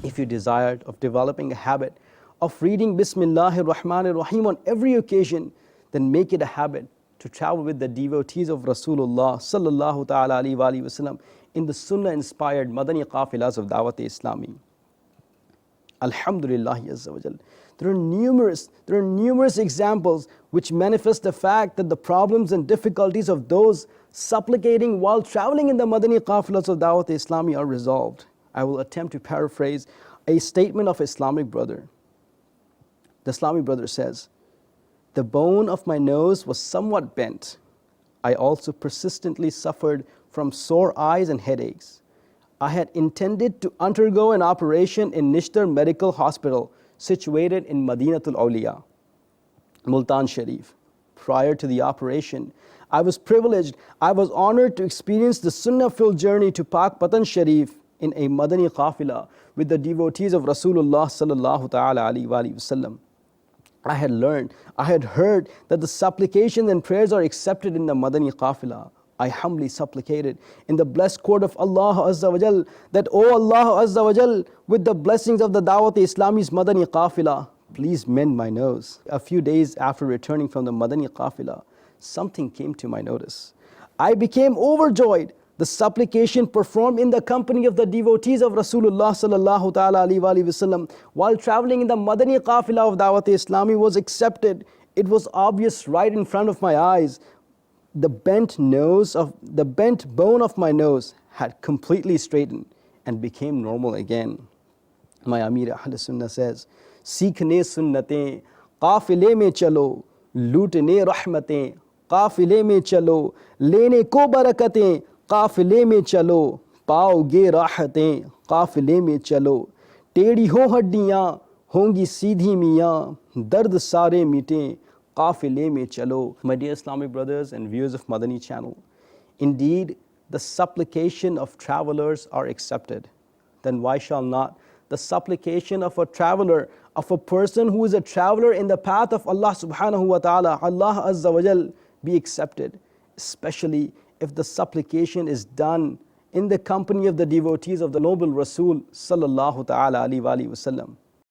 If you desired of developing a habit of reading Bismillahir Rahmanir Rahim on every occasion, then make it a habit to travel with the devotees of Rasulullah sallallahu ta'ala alayhi wa sallam in the Sunnah-inspired Madani qafilas of Dawat-e-Islami. Alhamdulillah Azza wa Jal. There are numerous examples which manifest the fact that the problems and difficulties of those supplicating while traveling in the Madani qafilas of Dawat-e-Islami are resolved. I will attempt to paraphrase a statement of Islamic brother. The Islamic brother says, "The bone of my nose was somewhat bent. I also persistently suffered from sore eyes and headaches. I had intended to undergo an operation in Nishtar Medical Hospital situated in Madinatul Awliya, Multan Sharif. Prior to the operation, I was honored to experience the sunnah-filled journey to Pak Patan Sharif in a Madani qafila with the devotees of Rasulullah sallallahu ta'ala alayhi wa sallam. I had heard that the supplications and prayers are accepted in the Madani qafila. I humbly supplicated in the blessed court of Allah Azza wa Jal that, O Allah Azza wa Jal, with the blessings of the Dawat-e-Islami's Madani qafila, please mend my nose." A few days after returning from the Madani qafila, something came to my notice. I became overjoyed. The supplication performed in the company of the devotees of Rasulullah sallallahu ta'ala alayhi wa sallam while traveling in the Madani qafila of Dawat-e-Islami was accepted. It was obvious right in front of my eyes. The bent bone of my nose had completely straightened and became normal again. My Amir Ahl Sunnah says, "Seekhne sunnatein qafile mein chalo, lootne rahmatein qafile mein chalo, lene ko barakatein काफिले में चलो, पाओगे राहतें काफिले में चलो, टेढ़ी हो हड्डियाँ होंगी सीधी मियाँ, दर्द सारे मिटें काफिले में चलो." My dear Islamic brothers and viewers of Madani channel, indeed the supplication of travelers are accepted. Then why shall not the supplication of a traveler, of a person who is a traveler in the path of Allah subhanahu wa ta'ala, Allah Azza wa Jal, be accepted, especially if the supplication is done in the company of the devotees of the noble Rasul sallallahu ta'ala alayhi wa sallam.